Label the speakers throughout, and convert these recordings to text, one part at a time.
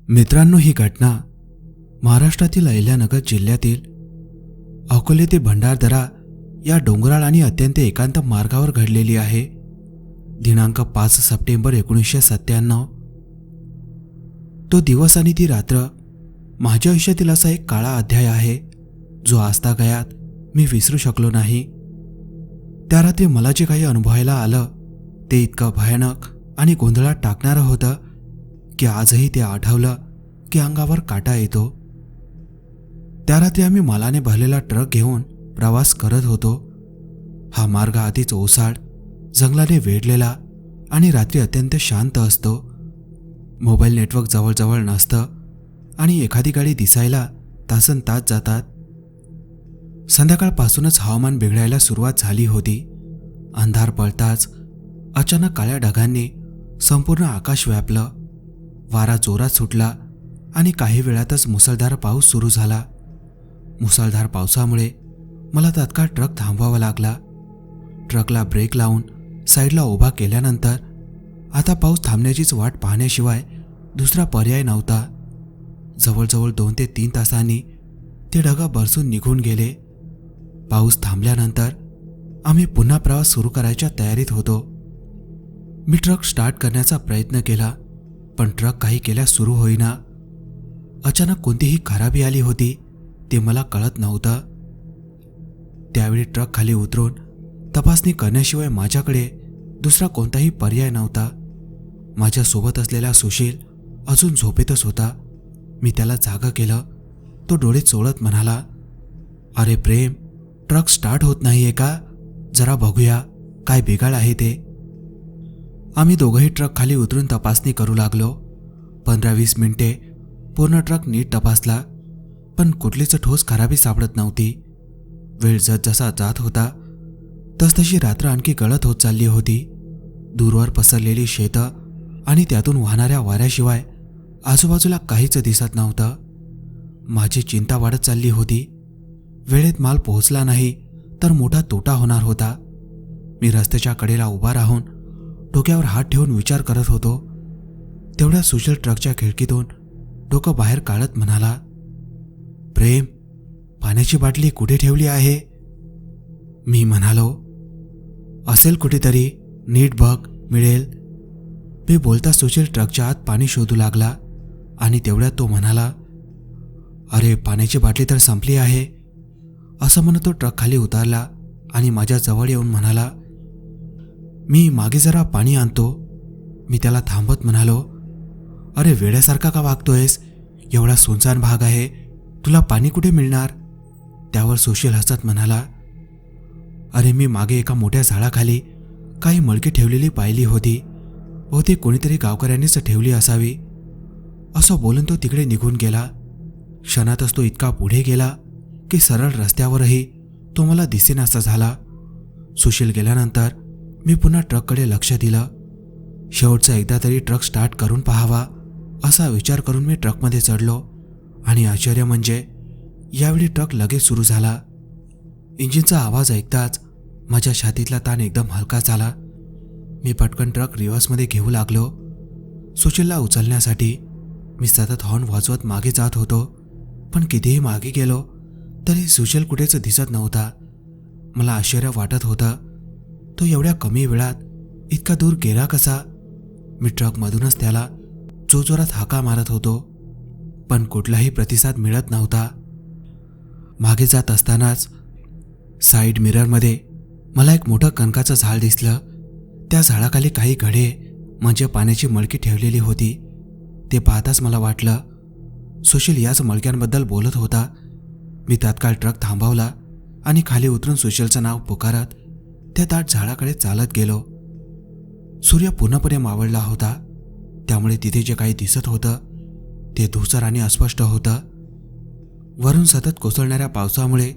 Speaker 1: मित्रांनो, ही घटना महाराष्ट्रातील अहिल्यानगर जिल्ह्यातील अकोले ते भंडारदरा या डोंगराळ आणि अत्यंत एकांत मार्गावर घडलेली आहे. दिनांक 5 सप्टेंबर 1997. तो दिवस आणि ती रात्र माझ्या आयुष्यातील असा एक काळा अध्याय आहे जो आजतागायत मी विसरू शकलो नाही. त्या रात्री मला जे काही अनुभवायला आलं ते इतकं भयानक आणि गोंधळात टाकणारं होतं की आजही ते आठवलं की अंगावर काटा येतो. त्या रात्री आम्ही मालाने भरलेला ट्रक घेऊन प्रवास करत होतो. हा मार्ग आधीच ओसाड, जंगलाने वेढलेला आणि रात्री अत्यंत शांत असतो. मोबाईल नेटवर्क जवळजवळ नसतं आणि एखादी गाडी दिसायला तासन तास जातात. संध्याकाळपासूनच हवामान बिघडायला सुरुवात झाली होती. अंधार पडताच अचानक काळ्या ढगांनी संपूर्ण आकाश व्यापलं. वारा जोरात सुटला आणि काही वेळातच मुसळधार पाऊस सुरू झाला. मुसळधार पावसामुळे मला तात्काळ ट्रक थांबवावा लागला. ट्रकला ब्रेक लावून साईडला उभा केल्यानंतर आता पाऊस थांबण्याचीच वाट पाहण्याशिवाय दुसरा पर्याय नव्हता. जवळजवळ 2 ते 3 तासांनी ते ढग बरसून निघून गेले. पाऊस थांबल्यानंतर आम्ही पुन्हा प्रवास सुरू करायच्या तयारीत होतो. मी ट्रक स्टार्ट करण्याचा प्रयत्न केला, पण ट्रक काही केल्यास सुरू होईना. अचानक कोणतीही खराबी आली होती ते मला कळत नव्हतं. त्यावेळी ट्रक खाली उतरून तपासणी करण्याशिवाय माझ्याकडे दुसरा कोणताही पर्याय नव्हता. माझ्यासोबत असलेला सुशील अजून झोपेतच होता. मी त्याला जागं केलं. तो डोळे चोळत म्हणाला, "अरे प्रेम, ट्रक स्टार्ट होत नाहीये का? जरा बघूया काय बिघाड आहे ते." आम्ही दोघंही ट्रक खाली उतरून तपासणी करू लागलो. 15-20 मिनिटे पूर्ण ट्रक नीट तपासला, पण कुठलीच ठोस खराबी सापडत नव्हती. वेळ जसा जात होता तसतशी रात्र आणखी गळत होत चालली होती. दूरवर पसरलेली शेतं आणि त्यातून वाहणाऱ्या वाऱ्याशिवाय आजूबाजूला काहीच दिसत नव्हतं. माझी चिंता वाढत चालली होती. वेळेत माल पोहोचला नाही तर मोठा तोटा होणार होता. मी रस्त्याच्या कडेला उभा राहून डोक्यावर हात ठेवून विचार करत होतो. तेवढ्या सुशील ट्रकच्या खिडकीतून डोकं बाहेर काढत म्हणाला, "प्रेम, पाण्याची बाटली कुठे ठेवली आहे?" मी म्हणालो, "असेल कुठेतरी, नीट बघ, मिळेल." मी बोलता सुशील ट्रकच्या आत पाणी शोधू लागला आणि तेवढ्यात तो म्हणाला, "अरे, पाण्याची बाटली तर संपली आहे." असं म्हणत तो ट्रक खाली उतारला आणि माझ्या जवळ येऊन म्हणाला, "मी मागे जरा पाणी आणतो." मी त्याला थांबत म्हणालो, "अरे, वेड्यासारखा का वागतोयस? एवढा सुनसान भाग आहे, तुला पाणी कुठे मिळणार?" त्यावर सुशील हसत म्हणाला, "अरे, मी मागे एका मोठ्या झाडाखाली काही मळकी ठेवलेली पाहिली होती. बहुतेक कोणीतरी गावकऱ्यांनीच ठेवली असावी." असं बोलून तो तिकडे निघून गेला. क्षणातच तो इतका पुढे गेला की सरळ रस्त्यावरही तो मला दिसेनासा झाला. सुशील गेल्यानंतर मी पुन्हा ट्रककडे लक्ष दिलं. शेवटचा एकदा तरी ट्रक स्टार्ट करून पाहावा असा विचार करून मी ट्रकमध्ये चढलो आणि आश्चर्य म्हणजे यावेळी ट्रक लगेच सुरू झाला. इंजिनचा आवाज ऐकताच माझ्या छातीतला ताण एकदम हलका झाला. मी पटकन ट्रक रिव्हर्समध्ये घेऊ लागलो. सुशीलला उचलण्यासाठी मी सतत हॉर्न वाजवत मागे जात होतो, पण कितीही मागे गेलो तरी सुशील कुठेच दिसत नव्हता. मला आश्चर्य वाटत होतं, तो एवढ्या कमी वेळात इतका दूर गेला कसा? मी ट्रकमधूनच त्याला जोरजोरात हाका मारत होतो, पण कुठलाही प्रतिसाद मिळत नव्हता. मागे जात असतानाच साईड मिररमध्ये मला एक मोठं कणकाचं झाड दिसलं. त्या झाडाखाली काही घडे म्हणजे पाण्याची मळकी ठेवलेली होती. ते पाहताच मला वाटलं सुशील याच मळक्यांबद्दल बोलत होता. मी तात्काळ ट्रक थांबवला आणि खाली उतरून सुशीलचं नाव पुकारत त्या दाट झाडाकडे चालत गेलो. सूर्य पूर्णपणे मावळला होता, त्यामुळे तिथे जे काही दिसत होतं ते धुसर आणि अस्पष्ट होतं. वरून सतत कोसळणाऱ्या पावसामुळे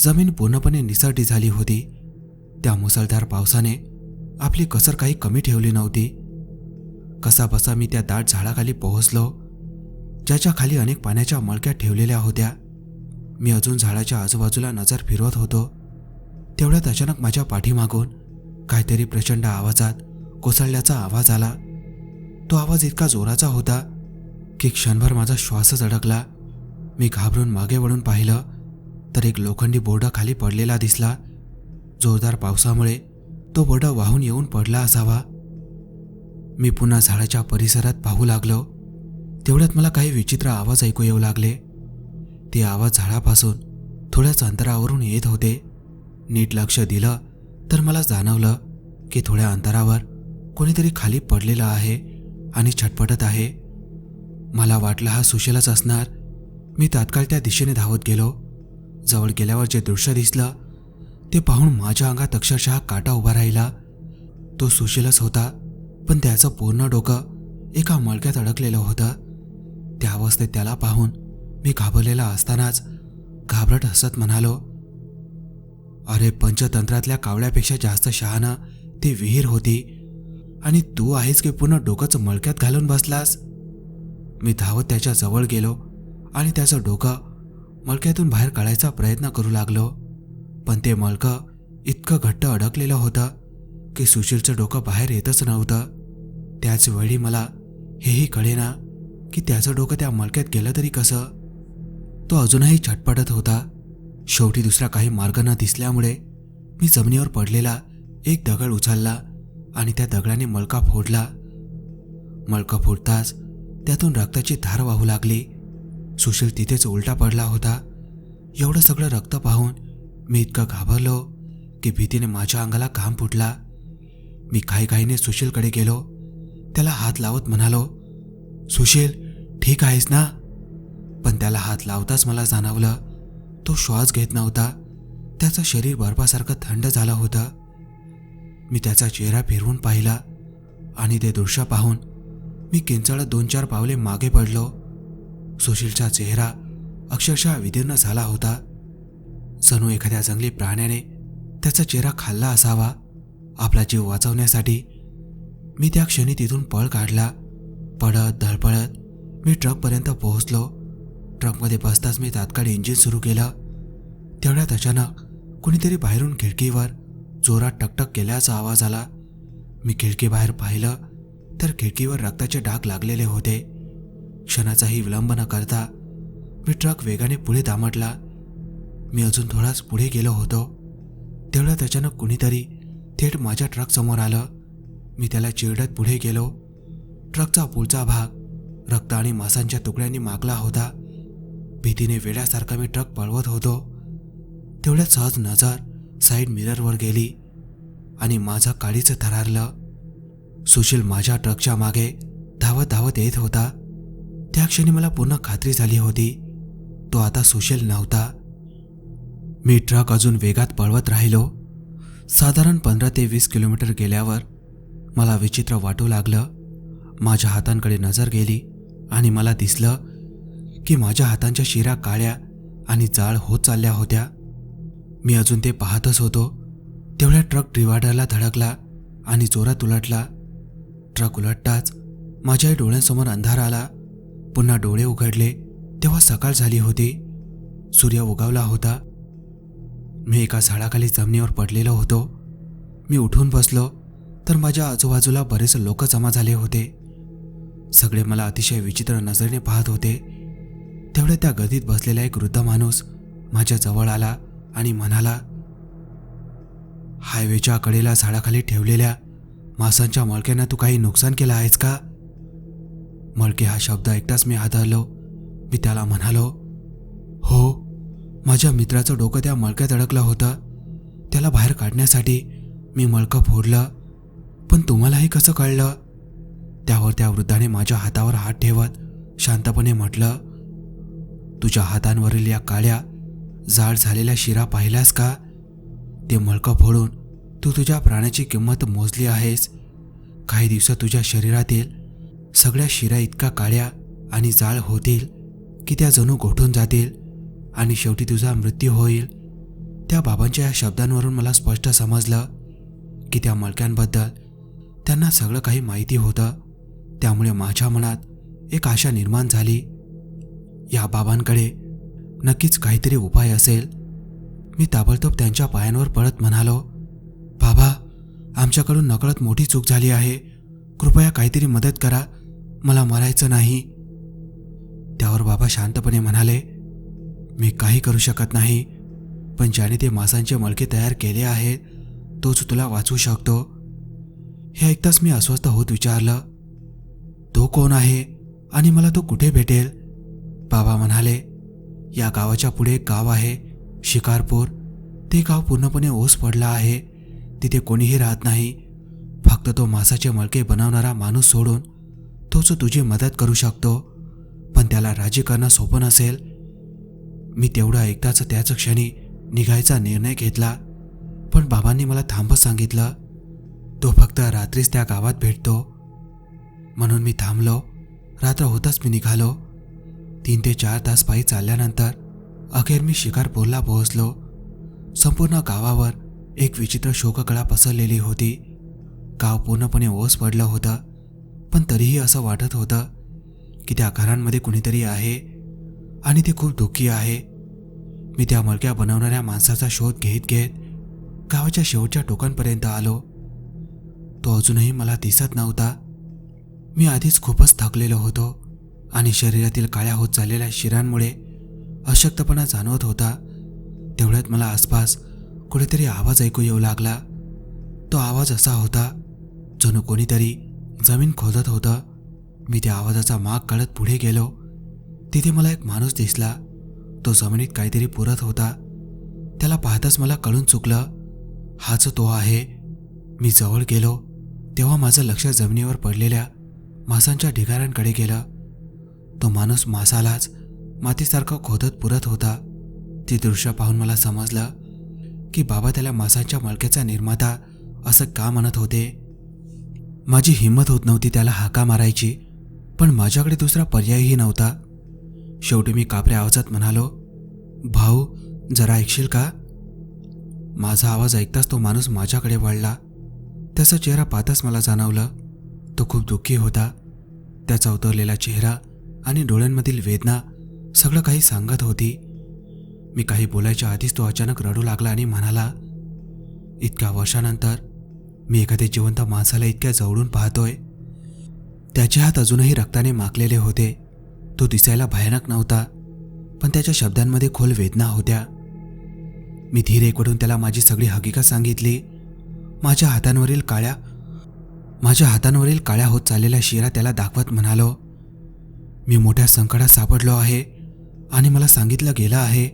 Speaker 1: जमीन पूर्णपणे निसरडी झाली होती. त्या मुसळधार पावसाने आपली कसर काही कमी ठेवली नव्हती. कसाबसा मी त्या दाट झाडाखाली पोहोचलो, ज्याच्या खाली अनेक पाण्याच्या मळक्या ठेवलेल्या होत्या. मी अजून झाडाच्या आजूबाजूला नजर फिरवत होतो तेवढ्यात अचानक माझ्या पाठीमागून काहीतरी प्रचंड आवाजात कोसळल्याचा आवाज आला. तो आवाज इतका जोराचा होता की क्षणभर माझा श्वासच अडकला. मी घाबरून मागे वळून पाहिलं तर एक लोखंडी बोर्ड खाली पडलेला दिसला. जोरदार पावसामुळे तो बोर्ड वाहून येऊन पडला असावा. मी पुन्हा झाडाच्या परिसरात पाहू लागलो. तेवढ्यात मला काही विचित्र आवाज ऐकू येऊ लागले. ते आवाज झाडापासून थोड्याच अंतरावरून येत होते. नीट लक्ष दिलं तर मला जाणवलं की थोड्या अंतरावर कोणीतरी खाली पडलेलं आहे आणि छटपटत आहे. मला वाटलं हा सुशीलच असणार. मी तात्काळ त्या दिशेने धावत गेलो. जवळ गेल्यावर जे दृश्य दिसलं ते पाहून माझ्या अंगात अक्षरशः काटा उभा राहिला. तो सुशीलच होता, पण त्याचं पूर्ण डोकं एका मळक्यात अडकलेलं होतं. त्या अवस्थेत त्याला पाहून मी घाबरलेला असतानाच घाबरट हसत म्हणालो, अरे पंचतंत्रातल्या कावळ्यापेक्षा जास्त शहाणा ती विहीर होती आणि तू आहेस की पूर्ण डोकंच मळक्यात घालून बसलास. मी धावत त्याच्या जवळ गेलो आणि त्याचं डोकं मळक्यातून बाहेर काढायचा प्रयत्न करू लागलो. पण ते मळकं इतकं घट्ट अडकलेलं होतं की सुशीलचं डोकं बाहेर येतच नव्हतं. त्याच वेळी मला हेही कळेना की त्याचं डोकं त्या मळक्यात गेलं तरी कसं. तो अजूनही छटपटत होता. शेवटी दुसरा काही मार्ग न दिसल्यामुळे मी जमिनीवर पडलेला एक दगड उचलला आणि त्या दगडाने मळका फोडला. मळका फोडताच त्यातून रक्ताची धार वाहू लागली. सुशील तिथेच उलटा पडला होता. एवढं सगळं रक्त पाहून मी इतकं घाबरलो की भीतीने माझ्या अंगाला घाम फुटला. मी घाईघाईने सुशीलकडे गेलो. त्याला हात लावत म्हणालो, सुशील ठीक आहेस ना? पण त्याला हात लावताच मला जाणवलं तो श्वास घेत नव्हता. त्याचं शरीर बर्फासारखं थंड झालं होतं. मी त्याचा चेहरा फिरवून पाहिला आणि ते दृश्य पाहून मी किंचाळत 2-4 पावले मागे पडलो. सुशीलचा चेहरा अक्षरशः विदीर्ण झाला होता. जणू एखाद्या जंगली प्राण्याने त्याचा चेहरा खाल्ला असावा. आपला जीव वाचवण्यासाठी मी त्या क्षणी तिथून पळ काढला. पडत धडपडत मी ट्रकपर्यंत पोहोचलो. ट्रकमध्ये बसताच मी तात्काळ इंजिन सुरू केलं. तेवढ्यात अचानक कुणीतरी बाहेरून खिडकीवर जोरात टकटक केल्याचा आवाज आला. मी खिडकीबाहेर पाहिलं तर खिडकीवर रक्ताचे डाग लागलेले होते. क्षणाचाही विलंब न करता मी ट्रक वेगाने पुढे दामटला. मी अजून थोडाच पुढे गेलो होतो. तेवढ्यात अचानक कुणीतरी थेट माझ्या ट्रकसमोर आलं. मी त्याला चिरडत पुढे गेलो. ट्रकचा पुढचा भाग रक्त आणि मांसाच्या तुकड्यांनी मागला होता. भीतीने वेड्यासारखा मी ट्रक पळवत होतो. तेवढ्यात सहज नजर साईड मिररवर गेली आणि माझं काळीच थरारलं. सुशील माझ्या ट्रकच्या मागे धावत धावत येत होता. त्या क्षणी मला पूर्ण खात्री झाली होती तो आता सुशील नव्हता. मी ट्रक अजून वेगात पळवत राहिलो. साधारण 15 ते 20 किलोमीटर गेल्यावर मला विचित्र वाटू लागलं. माझ्या हातांकडे नजर गेली आणि मला दिसलं की माझ्या हातांच्या शिरा काळ्या आणि जाळ होत चालल्या होत्या. मी अजून ते पाहतच होतो. तेवढ्या ट्रक डिव्हायडरला धडकला आणि जोरात उलटला. ट्रक उलटताच माझ्या डोळ्यांसमोर अंधार आला. पुन्हा डोळे उघडले तेव्हा सकाळ झाली होती. सूर्य उगवला होता. मी एका झाडाखाली जमिनीवर पडलेलो होतो. मी उठून बसलो तर माझ्या आजूबाजूला बरेच लोक जमा झाले होते. सगळे मला अतिशय विचित्र नजरेने पाहत होते. तेवढ्या त्या गर्दीत बसलेला एक वृद्ध माणूस माझ्या जवळ आला आणि म्हणाला, हायवेच्या कडेला झाडाखाली ठेवलेल्या मांसाच्या मळक्यांना तू काही नुकसान केलं आहेस का? मळके हा शब्द ऐकताच मी हादरलो. मी त्याला म्हणालो, हो, माझ्या मित्राचं डोकं त्या मळक्यात अडकलं होतं. त्याला बाहेर काढण्यासाठी मी मळकं फोडलं. पण तुम्हालाही कसं कळलं? त्यावर त्या वृद्धाने माझ्या हातावर हात ठेवत शांतपणे म्हटलं, तुझ्या हातांवरील या काळ्या जाड झालेल्या शिरा पाहिल्यास का? ते मळकं फोडून तू तुझ्या प्राण्याची किंमत मोजली आहेस. काही दिवसात तुझ्या शरीरातील सगळ्या शिरा इतका काळ्या आणि जाळ होतील की त्या जणू गोठून जातील आणि शेवटी तुझा मृत्यू होईल. त्या बाबांच्या या शब्दांवरून मला स्पष्ट समजलं की त्या मळक्यांबद्दल त्यांना सगळं काही माहिती होतं. त्यामुळे माझ्या मनात एक आशा निर्माण झाली. या बाबांकडे नक्कीच काहीतरी उपाय असेल. मी ताबडतोब त्यांच्या पायांवर पडत म्हणालो, बाबा, आमच्याकडून नकळत मोठी चूक झाली आहे. कृपया काहीतरी मदत करा. मला मरायचं नाही. त्यावर बाबा शांतपणे म्हणाले, मी काही करू शकत नाही, पण ज्याने ते मांसाचे मळके तयार केले आहेत तोच तुला वाचवू शकतो. हे ऐकताच मी अस्वस्थ होत विचारलं, तो कोण आहे आणि मला तो कुठे भेटेल? बाबा म्हणाले, या गावाच्या पुढे एक गाव आहे, शिकारपूर. ते गाव पूर्णपणे ओस पडला आहे. तिथे कोणीही राहत नाही. फक्त तो मांसाचे मळके बनवणारा माणूस सोडून तोच तुझी मदत करू शकतो. पण त्याला राजी करणं सोपं नसेल. मी तेवढं ऐकताच त्याच क्षणी निघायचा निर्णय घेतला. पण बाबांनी मला थांबत सांगितलं. तो फक्त रात्रीच त्या गावात भेटतो. म्हणून मी थांबलो. रात्र होताच मी निघालो. 3 ते 4 तास पायी चालल्यानंतर अखेर मी शिकारपूरला पोहोचलो. संपूर्ण गावावर एक विचित्र शोककळा पसरलेली होती. गाव पूर्णपणे ओस पडलं होतं, पण तरीही असं वाटत होतं की त्या घरांमध्ये कुणीतरी आहे आणि ते खूप दुःखी आहे. मी त्या मळक्या बनवणाऱ्या माणसाचा शोध घेत घेत गावाच्या शेवटच्या टोकांपर्यंत आलो. तो अजूनही मला दिसत नव्हता. मी आधीच खूपच थकलेलो होतो आणि शरीरातील काळ्या होत चाललेल्या शिरांमुळे अशक्तपणा जाणवत होता. तेवढ्यात मला आसपास कुठेतरी आवाज ऐकू येऊ लागला. तो आवाज असा होता जणू कोणीतरी जमीन खोदत होतं. मी त्या आवाजाचा माग काढत पुढे गेलो. तिथे मला एक माणूस दिसला. तो जमिनीत काहीतरी पुरत होता. त्याला पाहताच मला कळून चुकलं, हाच तो आहे. मी जवळ गेलो तेव्हा माझं लक्ष जमिनीवर पडलेल्या मांसांच्या ढिगाऱ्यांकडे गेलं. तो माणूस मांसालाच मातीसारखं खोदत पुरत होता. ते दृश्य पाहून मला समजलं की बाबा त्याला मांसांच्या मळक्याचा निर्माता असं का म्हणत होते. माझी हिंमत होत नव्हती त्याला हाका मारायची, पण माझ्याकडे दुसरा पर्यायही नव्हता. शेवटी मी कापऱ्या आवाजात म्हणालो, भाऊ, जरा ऐकशील का? माझा आवाज ऐकताच तो माणूस माझ्याकडे वळला. त्याचा चेहरा पाहताच मला जाणवलं तो खूप दुःखी होता. त्याचा उतरलेला चेहरा आणि डोळ्यांमधील वेदना सगळं काही सांगत होती. मी काही बोलायच्या आधीच तो अचानक रडू लागला आणि म्हणाला, इतक्या वर्षानंतर मी एखाद्या जिवंत माणसाला इतक्या जवळून पाहतोय. त्याचे हात अजूनही रक्ताने माखलेले होते. तो दिसायला भयानक नव्हता, पण त्याच्या शब्दांमध्ये खोल वेदना होत्या. मी धीर एकवटून त्याला माझी सगळी हकीकत सांगितली. माझ्या हातांवरील काळ्या होत चाललेल्या शिरा त्याला दाखवत म्हणालो, मी मोठ्या संकटात सापडलो आहे आणि मला सांगितलं गेलं आहे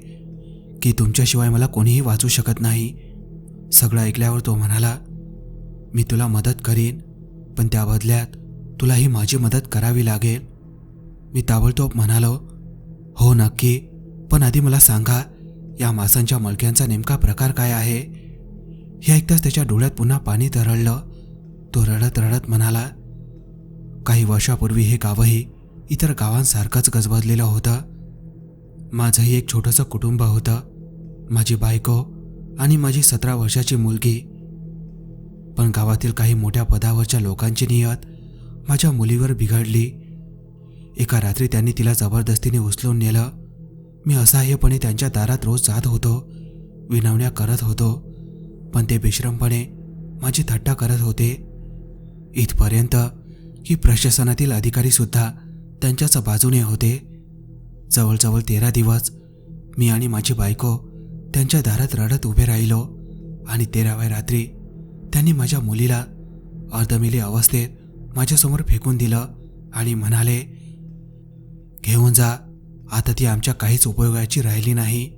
Speaker 1: की तुमच्याशिवाय मला कोणीही वाचू शकत नाही. सगळं ऐकल्यावर तो म्हणाला, मी तुला मदत करीन, पण त्या बदल्यात तुलाही माझी मदत करावी लागेल. मी ताबडतोब म्हणालो, हो नक्की, पण आधी मला सांगा या मांसांच्या मळक्यांचा नेमका प्रकार काय आहे? हे ऐकताच त्याच्या डोळ्यात पुन्हा पाणी तरळलं. तो रडत रडत म्हणाला, काही वर्षापूर्वी हे गावही इतर गावांसारखंच गजबजलेलं होतं. माझंही एक छोटंसं कुटुंब होतं, माझी बायको आणि माझी 17 वर्षाची मुलगी. पण गावातील काही मोठ्या पदावरच्या लोकांची नियत माझ्या मुलीवर बिघडली. एका रात्री त्यांनी तिला जबरदस्तीने उचलून नेलं. मी असहाय्यपणे त्यांच्या दारात रोज जात होतो, विनवण्या करत होतो, पण ते बेशरमपणे माझी थट्टा करत होते. इथपर्यंत की प्रशासनातील अधिकारीसुद्धा त्यांच्याच बाजूने होते. जवळजवळ 13 दिवस मी आणि माझी बायको त्यांच्या दारात रडत उभे राहिलो आणि 13व्या रात्री त्यांनी माझ्या मुलीला अर्धमेली अवस्थेत माझ्यासमोर फेकून दिलं आणि म्हणाले, घेऊन जा, आता ती आमच्या काहीच उपयोगाची राहिली नाही.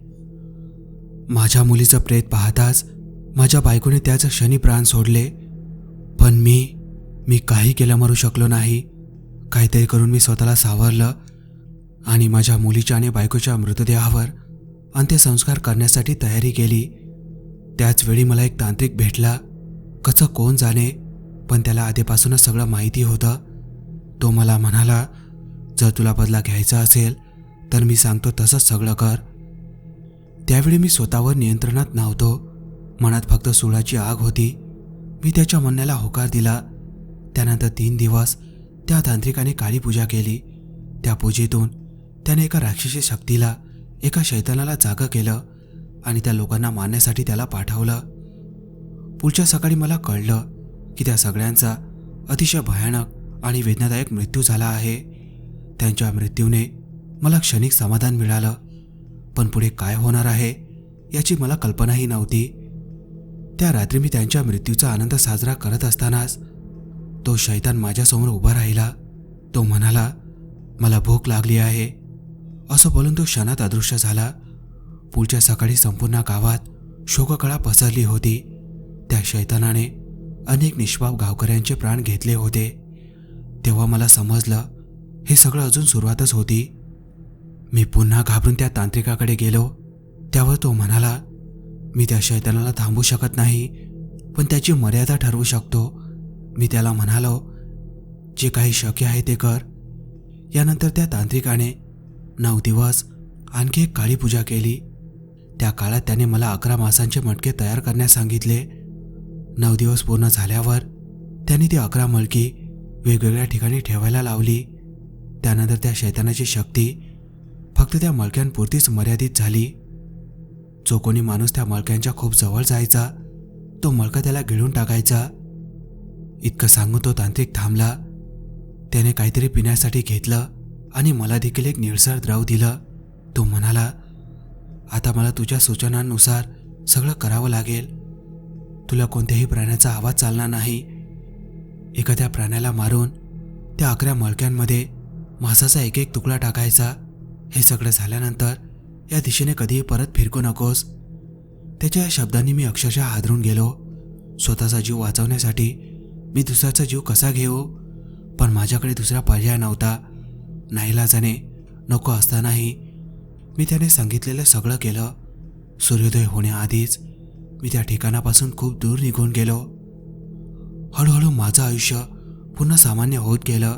Speaker 1: माझ्या मुलीचं प्रेत पाहताच माझ्या बायकोने त्याच क्षणी प्राण सोडले. पण मी काही केलं मरू शकलो नाही. काहीतरी करून मी स्वतःला सावरलं आणि माझ्या मुलीच्या आणि बायकोच्या मृतदेहावर अंत्यसंस्कार करण्यासाठी तयारी केली. त्याच वेळी मला एक तांत्रिक भेटला. कसं कोण जाणे, पण त्याला आधीपासूनच सगळं माहिती होतं. तो मला म्हणाला, जर तुला बदला घ्यायचा असेल तर मी सांगतो तसंच सगळं कर. त्यावेळी मी स्वतःवर नियंत्रणात नव्हतो. मनात फक्त सुळाची आग होती. मी त्याच्या म्हणण्याला होकार दिला. त्यानंतर 3 दिवस त्या तांत्रिकाने काळी पूजा केली. त्या पूजेतून त्याने एका राक्षसी शक्तीला एका शैतानाला जागं केलं आणि त्या लोकांना मारण्यासाठी त्याला पाठवलं. पुढच्या सकाळी मला कळलं की त्या सगळ्यांचा अतिशय भयानक आणि वेदनादायक मृत्यू झाला आहे. त्यांच्या मृत्यूने मला क्षणिक समाधान मिळालं, पण पुढे काय होणार आहे याची मला कल्पनाही नव्हती. त्या रात्री मी त्यांच्या मृत्यूचा आनंद साजरा करत असतानाच तो शैतान माझ्यासमोर उभा राहिला. तो म्हणाला, मला भूक लागली आहे, असं बोलून तो क्षणात अदृश्य झाला. पुढच्या सकाळी संपूर्ण गावात शोककळा पसरली होती. त्या शैतानाने अनेक निष्पाप गावकऱ्यांचे प्राण घेतले होते. तेव्हा मला समजलं हे सगळं अजून सुरुवातच होती. मी पुन्हा घाबरून त्या तांत्रिकाकडे गेलो. त्यावर तो म्हणाला, मी त्या शैतानाला थांबवू शकत नाही, पण त्याची मर्यादा ठरवू शकतो. मी त्याला म्हणालो, जे काही शक्य आहे ते कर. यानंतर त्या तांत्रिकाने 9 दिवस आणखी एक काळी पूजा केली. त्या काळात त्याने मला 11 मांसांचे मटके तयार करण्यास सांगितले. 9 दिवस पूर्ण झाल्यावर त्याने ती 11 मडकी वेगवेगळ्या ठिकाणी ठेवायला लावली. त्यानंतर त्या शैतानाची शक्ती फक्त त्या मडक्यांपुरतीच मर्यादित झाली. जो कोणी माणूस त्या मडक्यांच्या खूप जवळ जायचा तो मडका त्याला गिळून टाकायचा. इतकं सांगून तो तांत्रिक थांबला. त्याने काहीतरी पिण्यासाठी घेतलं आणि मला देखील एक निळसर द्रव दिलं. तो म्हणाला, आता मला तुझ्या सूचनांनुसार सगळं करावं लागेल. तुला कोणत्याही प्राण्याचा आवाज चालणार नाही. एखाद्या प्राण्याला मारून त्या 11 मडक्यांमध्ये मांसाचा एक एक तुकडा टाकायचा. हे सगळं झाल्यानंतर या दिशेने कधीही परत फिरकू नकोस. त्याच्या या शब्दांनी मी अक्षरशः हादरून गेलो. स्वतःचा जीव वाचवण्यासाठी मी दुसऱ्याचा जीव कसा घेऊ? पण माझ्याकडे दुसरा पर्याय नव्हता. नाईलाजाने नको असतानाही मी त्याने सांगितलेलं सगळं केलं. सूर्योदय होण्याआधीच मी त्या ठिकाणापासून खूप दूर निघून गेलो. हळूहळू माझं आयुष्य पुन्हा सामान्य होत गेलं,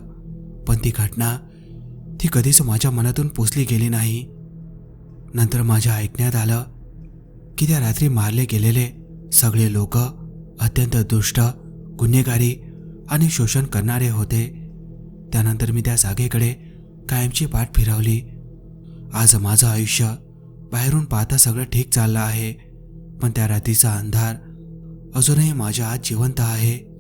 Speaker 1: पण ती घटना कधीच माझ्या मनातून पुसली गेली नाही. नंतर माझ्या ऐकण्यात आलं की त्या रात्री मारले गेलेले सगळे लोक अत्यंत दुष्ट, गुन्हेगारी आणि शोषण करणारे होते. त्यानंतर मी त्या जागेकडे कायमची पाठ फिरवली. आज माझं आयुष्य बाहेरून पाहता सगळं ठीक चाललं आहे, पण त्या रात्रीचा अंधार अजूनही माझ्या आत जिवंत आहे.